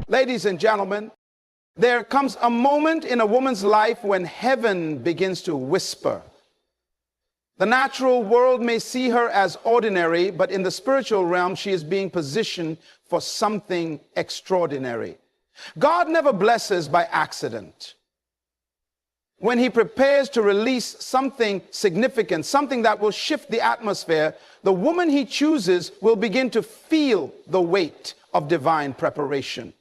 Ladies and gentlemen, there comes a moment in a woman's life when heaven begins to whisper. The natural world may see her as ordinary, but in the spiritual realm, she is being positioned for something extraordinary. God never blesses by accident. When he prepares to release something significant, something that will shift the atmosphere, the woman he chooses will begin to feel the weight of divine preparation.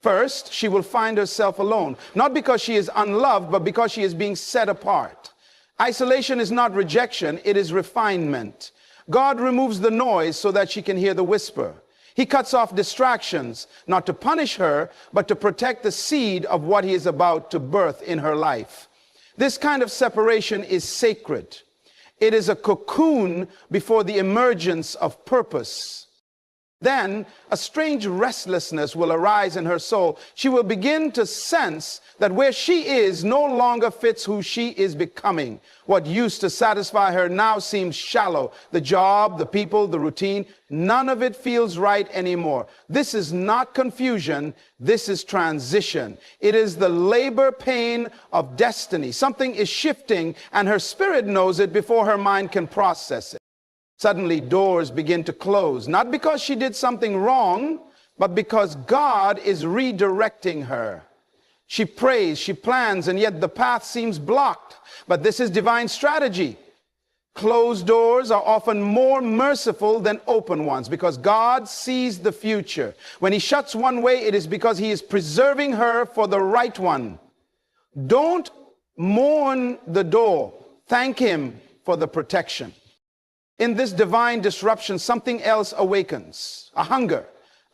First, she will find herself alone, not because she is unloved, but because she is being set apart. Isolation is not rejection, it is refinement. God removes the noise so that she can hear the whisper. He cuts off distractions, not to punish her, but to protect the seed of what he is about to birth in her life. This kind of separation is sacred. It is a cocoon before the emergence of purpose. Then a strange restlessness will arise in her soul. She will begin to sense that where she is no longer fits who she is becoming. What used to satisfy her now seems shallow. The job, the people, the routine, none of it feels right anymore. This is not confusion. This is transition. It is the labor pain of destiny. Something is shifting, and her spirit knows it before her mind can process it. Suddenly, doors begin to close, not because she did something wrong, but because God is redirecting her. She prays, she plans, and yet the path seems blocked. But this is divine strategy. Closed doors are often more merciful than open ones because God sees the future. When he shuts one way, it is because he is preserving her for the right one. Don't mourn the door. Thank him for the protection. In this divine disruption, something else awakens, a hunger,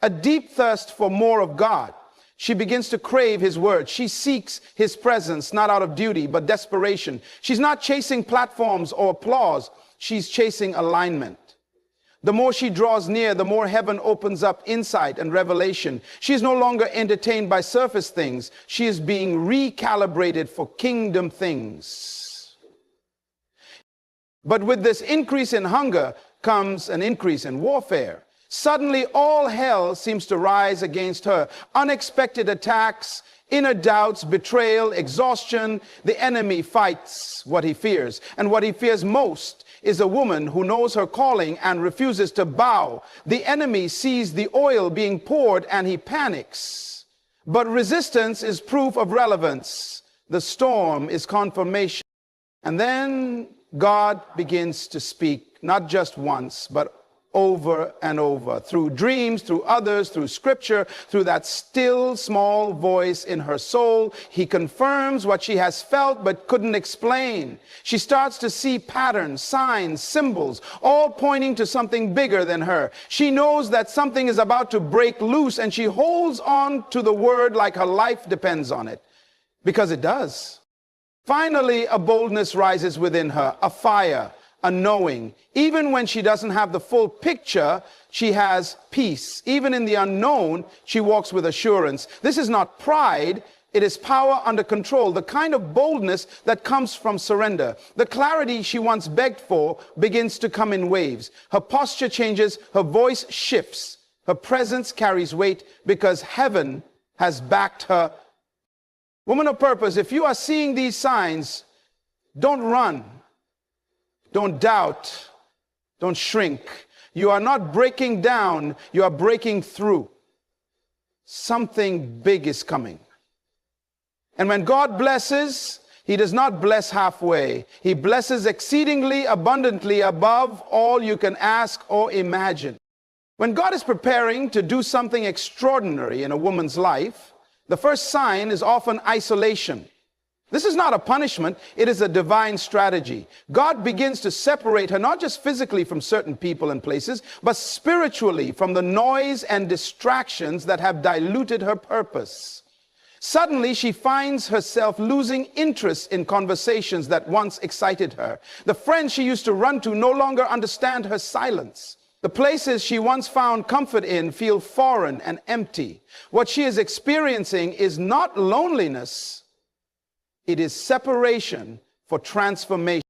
a deep thirst for more of God. She begins to crave his word. She seeks his presence, not out of duty, but desperation. She's not chasing platforms or applause. She's chasing alignment. The more she draws near, the more heaven opens up insight and revelation. She is no longer entertained by surface things. She is being recalibrated for kingdom things. But with this increase in hunger comes an increase in warfare. Suddenly, all hell seems to rise against her. Unexpected attacks, inner doubts, betrayal, exhaustion. The enemy fights what he fears. And what he fears most is a woman who knows her calling and refuses to bow. The enemy sees the oil being poured and he panics. But resistance is proof of relevance. The storm is confirmation. And then God begins to speak, not just once, but over and over, through dreams, through others, through scripture, through that still small voice in her soul. He confirms what she has felt but couldn't explain. She starts to see patterns, signs, symbols, all pointing to something bigger than her. She knows that something is about to break loose, and she holds on to the word like her life depends on it, because it does. Finally, a boldness rises within her, a fire, a knowing. Even when she doesn't have the full picture, she has peace. Even in the unknown, she walks with assurance. This is not pride. It is power under control, the kind of boldness that comes from surrender. The clarity she once begged for begins to come in waves. Her posture changes, her voice shifts. Her presence carries weight because heaven has backed her. Woman of purpose, if you are seeing these signs, don't run, don't doubt, don't shrink. You are not breaking down, you are breaking through. Something big is coming. And when God blesses, he does not bless halfway. He blesses exceedingly abundantly above all you can ask or imagine. When God is preparing to do something extraordinary in a woman's life, the first sign is often isolation. This is not a punishment, it is a divine strategy. God begins to separate her, not just physically from certain people and places, but spiritually from the noise and distractions that have diluted her purpose. Suddenly, she finds herself losing interest in conversations that once excited her. The friends she used to run to no longer understand her silence. The places she once found comfort in feel foreign and empty. What she is experiencing is not loneliness, it is separation for transformation.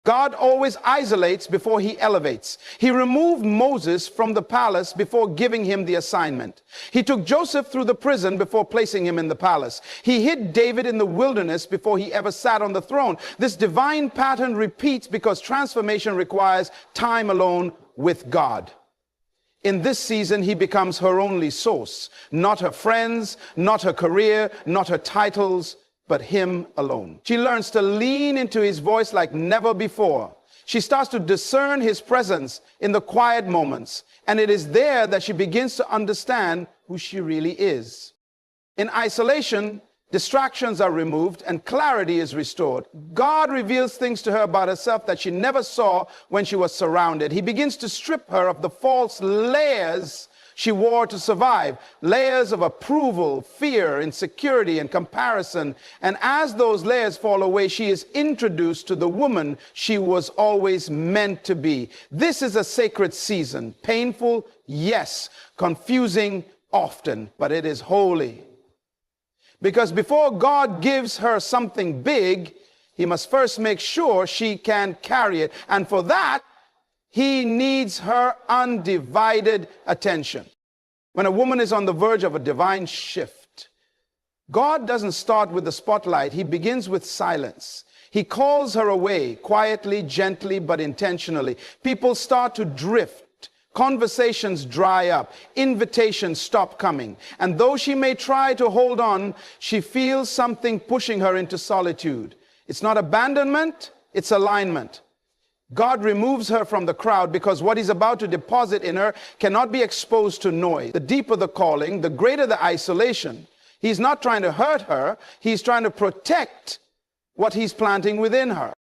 God always isolates before he elevates. He removed Moses from the palace before giving him the assignment. He took Joseph through the prison before placing him in the palace. He hid David in the wilderness before he ever sat on the throne. This divine pattern repeats because transformation requires time alone with God. In this season, he becomes her only source, not her friends, not her career, not her titles, but him alone. She learns to lean into his voice like never before. She starts to discern his presence in the quiet moments, and it is there that she begins to understand who she really is. In isolation, distractions are removed and clarity is restored. God reveals things to her about herself that she never saw when she was surrounded. He begins to strip her of the false layers she wore to survive, layers of approval, fear, insecurity, and comparison. And as those layers fall away, she is introduced to the woman she was always meant to be. This is a sacred season. Painful, yes. Confusing, often. But it is holy. Because before God gives her something big, he must first make sure she can carry it. And for that, he needs her undivided attention. When a woman is on the verge of a divine shift, God doesn't start with the spotlight. He begins with silence. He calls her away quietly, gently, but intentionally. People start to drift. Conversations dry up. Invitations stop coming. And though she may try to hold on, she feels something pushing her into solitude. It's not abandonment, it's alignment. God removes her from the crowd because what he's about to deposit in her cannot be exposed to noise. The deeper the calling, the greater the isolation. He's not trying to hurt her. He's trying to protect what he's planting within her.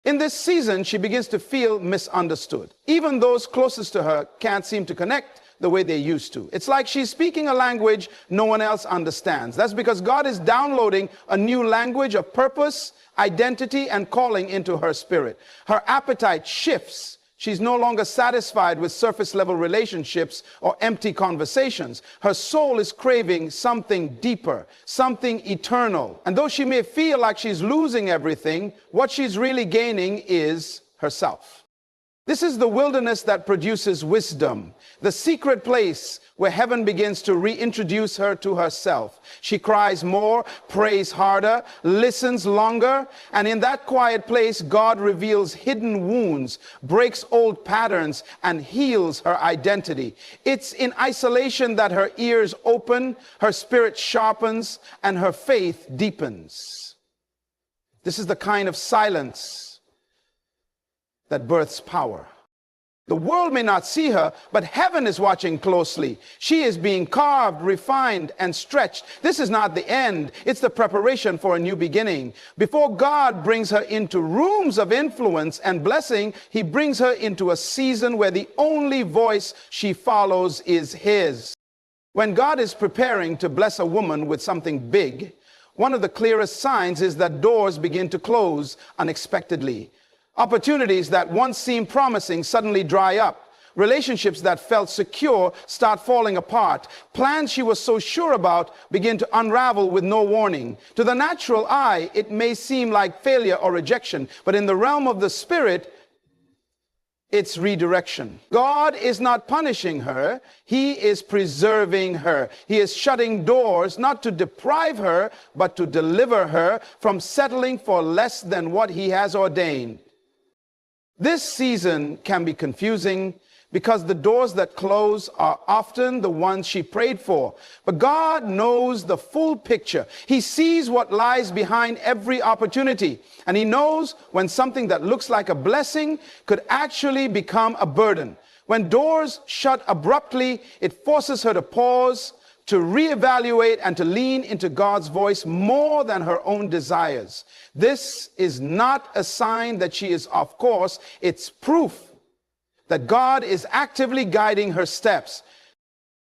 In this season, she begins to feel misunderstood. Even those closest to her can't seem to connect the way they used to. It's like she's speaking a language no one else understands. That's because God is downloading a new language of purpose, identity, and calling into her spirit. Her appetite shifts. She's no longer satisfied with surface level relationships or empty conversations. Her soul is craving something deeper, something eternal. And though she may feel like she's losing everything, what she's really gaining is herself. This is the wilderness that produces wisdom, the secret place where heaven begins to reintroduce her to herself. She cries more, prays harder, listens longer, and in that quiet place, God reveals hidden wounds, breaks old patterns, and heals her identity. It's in isolation that her ears open, her spirit sharpens, and her faith deepens. This is the kind of silence that births power. The world may not see her, but heaven is watching closely. She is being carved, refined, and stretched. This is not the end. It's the preparation for a new beginning. Before God brings her into rooms of influence and blessing, he brings her into a season where the only voice she follows is his. When God is preparing to bless a woman with something big, one of the clearest signs is that doors begin to close unexpectedly. Opportunities that once seemed promising suddenly dry up. Relationships that felt secure start falling apart. Plans she was so sure about begin to unravel with no warning. To the natural eye, it may seem like failure or rejection, but in the realm of the spirit, it's redirection. God is not punishing her. He is preserving her. He is shutting doors, not to deprive her, but to deliver her from settling for less than what he has ordained. This season can be confusing because the doors that close are often the ones she prayed for. But God knows the full picture. He sees what lies behind every opportunity. And he knows when something that looks like a blessing could actually become a burden. When doors shut abruptly, it forces her to pause, to reevaluate, and to lean into God's voice more than her own desires. This is not a sign that she is off course. It's proof that God is actively guiding her steps.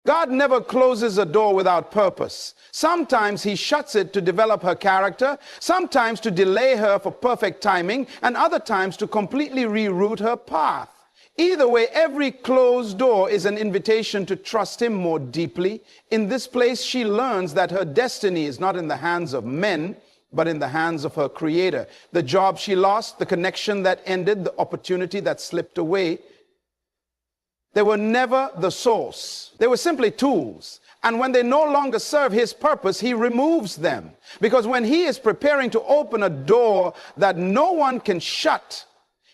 God never closes a door without purpose. Sometimes he shuts it to develop her character, sometimes to delay her for perfect timing, and other times to completely reroute her path. Either way, every closed door is an invitation to trust him more deeply. In this place, she learns that her destiny is not in the hands of men, but in the hands of her Creator. The job she lost, the connection that ended, the opportunity that slipped away, they were never the source. They were simply tools. And when they no longer serve his purpose, he removes them. Because when he is preparing to open a door that no one can shut,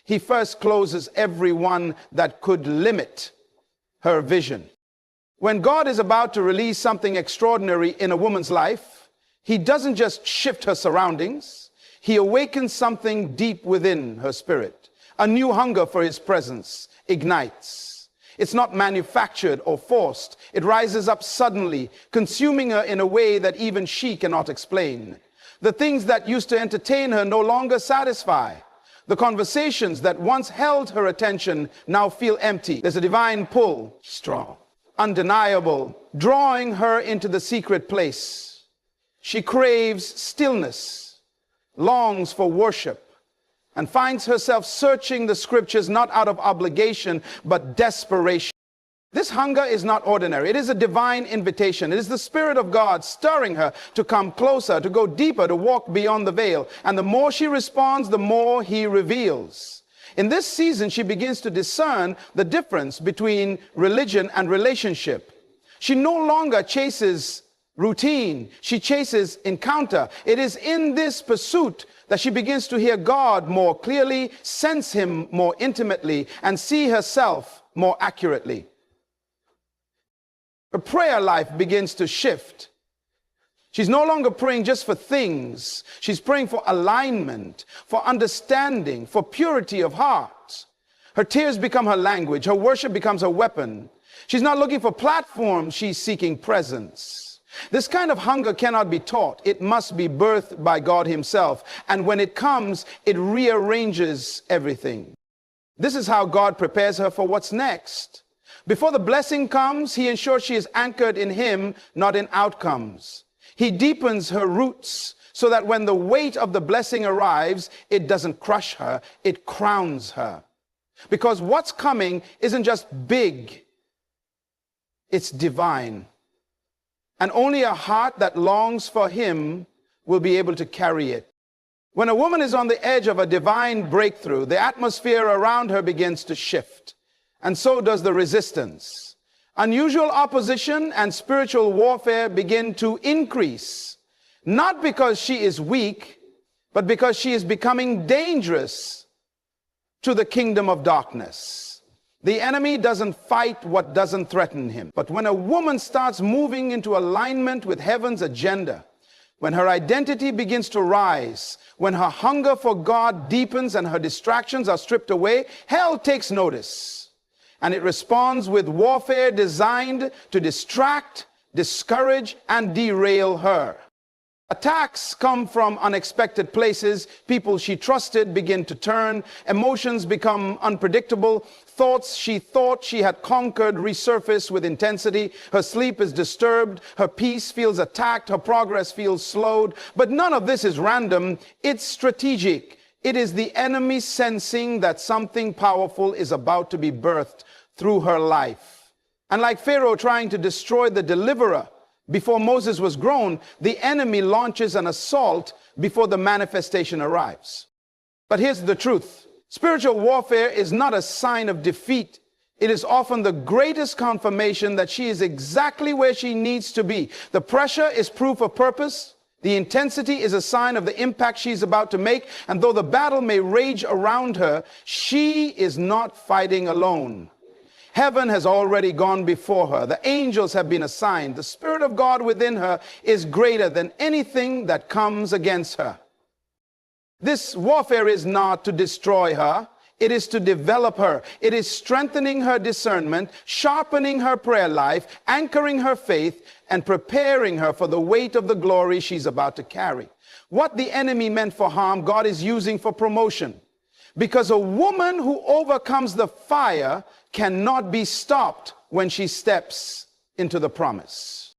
he first closes every one that could limit her vision. When God is about to release something extraordinary in a woman's life, he doesn't just shift her surroundings. He awakens something deep within her spirit. A new hunger for his presence ignites. It's not manufactured or forced. It rises up suddenly, consuming her in a way that even she cannot explain. The things that used to entertain her no longer satisfy. The conversations that once held her attention now feel empty. There's a divine pull, strong, undeniable, drawing her into the secret place. She craves stillness, longs for worship, and finds herself searching the scriptures not out of obligation, but desperation. This hunger is not ordinary. It is a divine invitation. It is the Spirit of God stirring her to come closer, to go deeper, to walk beyond the veil. And the more she responds, the more he reveals. In this season, she begins to discern the difference between religion and relationship. She no longer chases routine. She chases encounter. It is in this pursuit that she begins to hear God more clearly, sense him more intimately, and see herself more accurately. Her prayer life begins to shift. She's no longer praying just for things. She's praying for alignment, for understanding, for purity of heart. Her tears become her language. Her worship becomes her weapon. She's not looking for platforms. She's seeking presence. This kind of hunger cannot be taught. It must be birthed by God himself. And when it comes, it rearranges everything. This is how God prepares her for what's next. Before the blessing comes, he ensures she is anchored in him, not in outcomes. He deepens her roots so that when the weight of the blessing arrives, it doesn't crush her, it crowns her. Because what's coming isn't just big, it's divine. And only a heart that longs for him will be able to carry it. When a woman is on the edge of a divine breakthrough, the atmosphere around her begins to shift. And so does the resistance. Unusual opposition and spiritual warfare begin to increase, not because she is weak, but because she is becoming dangerous to the kingdom of darkness. The enemy doesn't fight what doesn't threaten him. But when a woman starts moving into alignment with heaven's agenda, when her identity begins to rise, when her hunger for God deepens and her distractions are stripped away, hell takes notice. And it responds with warfare designed to distract, discourage, and derail her. Attacks come from unexpected places. People she trusted begin to turn. Emotions become unpredictable. Thoughts she thought she had conquered resurface with intensity. Her sleep is disturbed. Her peace feels attacked. Her progress feels slowed. But none of this is random. It's strategic. It is the enemy sensing that something powerful is about to be birthed through her life. And like Pharaoh trying to destroy the deliverer before Moses was grown, the enemy launches an assault before the manifestation arrives. But here's the truth. Spiritual warfare is not a sign of defeat. It is often the greatest confirmation that she is exactly where she needs to be. The pressure is proof of purpose. The intensity is a sign of the impact she's about to make. And though the battle may rage around her, she is not fighting alone. Heaven has already gone before her. The angels have been assigned. The Spirit of God within her is greater than anything that comes against her. This warfare is not to destroy her. It is to develop her. It is strengthening her discernment, sharpening her prayer life, anchoring her faith, and preparing her for the weight of the glory she's about to carry. What the enemy meant for harm, God is using for promotion. Because a woman who overcomes the fire cannot be stopped when she steps into the promise.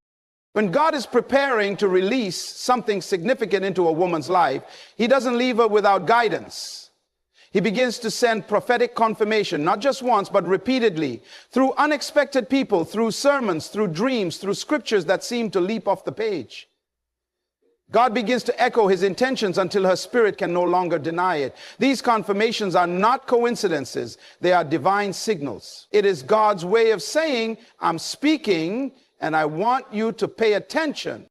When God is preparing to release something significant into a woman's life, he doesn't leave her without guidance. He begins to send prophetic confirmation, not just once, but repeatedly, through unexpected people, through sermons, through dreams, through scriptures that seem to leap off the page. God begins to echo his intentions until her spirit can no longer deny it. These confirmations are not coincidences. They are divine signals. It is God's way of saying, I'm speaking and I want you to pay attention.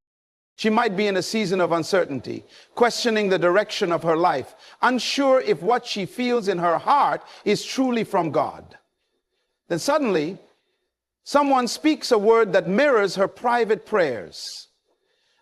She might be in a season of uncertainty, questioning the direction of her life, unsure if what she feels in her heart is truly from God. Then suddenly, someone speaks a word that mirrors her private prayers.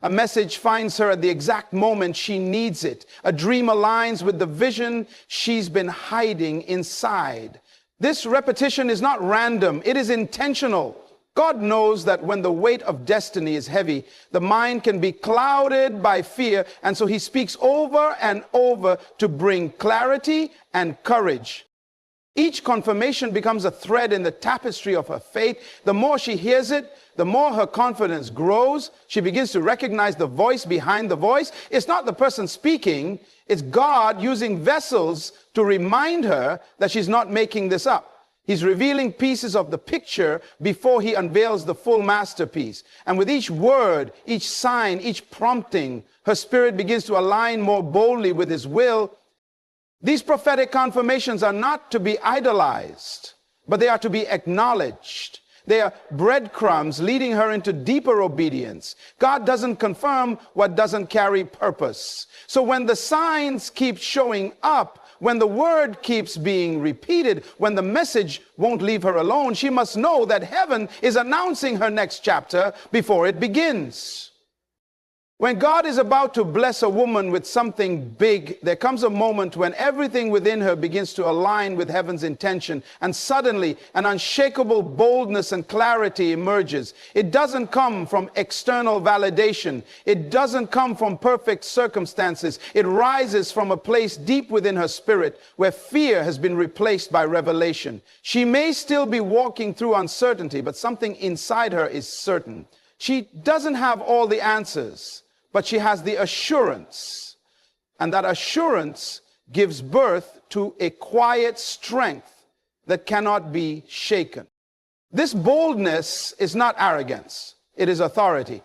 A message finds her at the exact moment she needs it. A dream aligns with the vision she's been hiding inside. This repetition is not random, it is intentional. God knows that when the weight of destiny is heavy, the mind can be clouded by fear, and so he speaks over and over to bring clarity and courage. Each confirmation becomes a thread in the tapestry of her faith. The more she hears it, the more her confidence grows. She begins to recognize the voice behind the voice. It's not the person speaking, it's God using vessels to remind her that she's not making this up. He's revealing pieces of the picture before he unveils the full masterpiece. And with each word, each sign, each prompting, her spirit begins to align more boldly with his will. These prophetic confirmations are not to be idolized, but they are to be acknowledged. They are breadcrumbs leading her into deeper obedience. God doesn't confirm what doesn't carry purpose. So when the signs keep showing up, when the word keeps being repeated, when the message won't leave her alone, she must know that heaven is announcing her next chapter before it begins. When God is about to bless a woman with something big, there comes a moment when everything within her begins to align with heaven's intention, and suddenly an unshakable boldness and clarity emerges. It doesn't come from external validation. It doesn't come from perfect circumstances. It rises from a place deep within her spirit where fear has been replaced by revelation. She may still be walking through uncertainty, but something inside her is certain. She doesn't have all the answers, but she has the assurance, and that assurance gives birth to a quiet strength that cannot be shaken. This boldness is not arrogance, it is authority.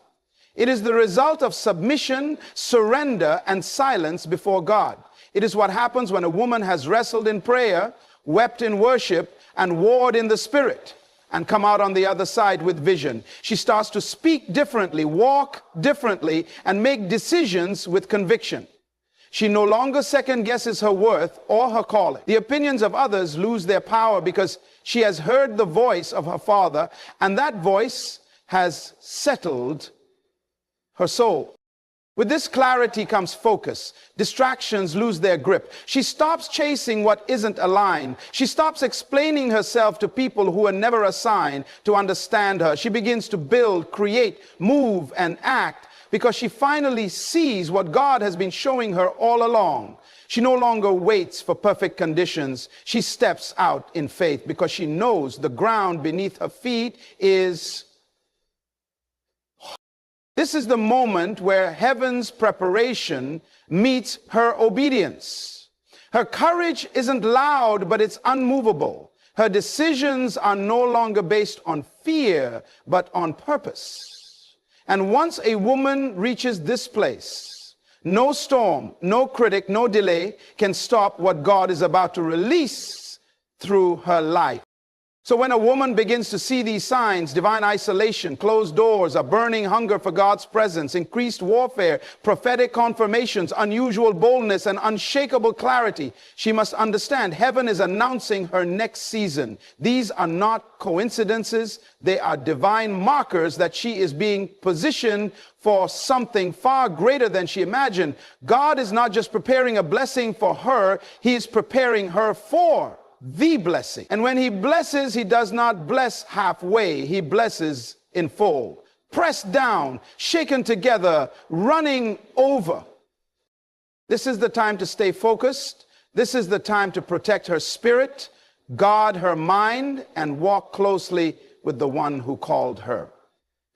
It is the result of submission, surrender, and silence before God. It is what happens when a woman has wrestled in prayer, wept in worship, and warred in the spirit, and come out on the other side with vision. She starts to speak differently, walk differently, and make decisions with conviction. She no longer second guesses her worth or her calling. The opinions of others lose their power because she has heard the voice of her Father, and that voice has settled her soul. With this clarity comes focus. Distractions lose their grip. She stops chasing what isn't aligned. She stops explaining herself to people who are never assigned to understand her. She begins to build, create, move, and act because she finally sees what God has been showing her all along. She no longer waits for perfect conditions. She steps out in faith because she knows the ground beneath her feet is. This is the moment where heaven's preparation meets her obedience. Her courage isn't loud, but it's unmovable. Her decisions are no longer based on fear, but on purpose. And once a woman reaches this place, no storm, no critic, no delay can stop what God is about to release through her life. So when a woman begins to see these signs, divine isolation, closed doors, a burning hunger for God's presence, increased warfare, prophetic confirmations, unusual boldness, and unshakable clarity, she must understand heaven is announcing her next season. These are not coincidences. They are divine markers that she is being positioned for something far greater than she imagined. God is not just preparing a blessing for her, he is preparing her for the blessing. And when he blesses, he does not bless halfway. He blesses in full. Pressed down, shaken together, running over. This is the time to stay focused. This is the time to protect her spirit, guard her mind, and walk closely with the one who called her.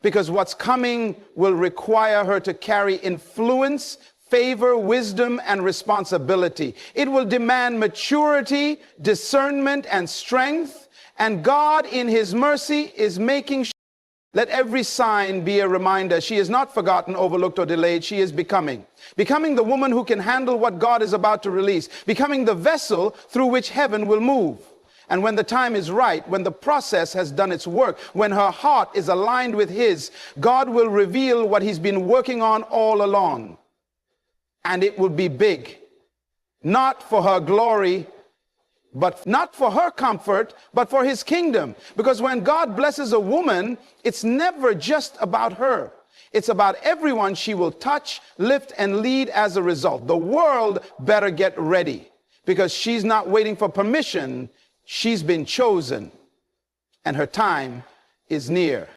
Because what's coming will require her to carry influence, favor, wisdom, and responsibility. It will demand maturity, discernment, and strength. And God, in his mercy, is making sure Let every sign be a reminder. She is not forgotten, overlooked, or delayed. She is becoming. Becoming the woman who can handle what God is about to release. Becoming the vessel through which heaven will move. And when the time is right, when the process has done its work, when her heart is aligned with his, God will reveal what he's been working on all along. And it will be big. Not for her glory, but not for her comfort, but for his kingdom. Because when God blesses a woman, it's never just about her. It's about everyone she will touch, lift, and lead as a result. The world better get ready, because she's not waiting for permission. She's been chosen, and her time is near.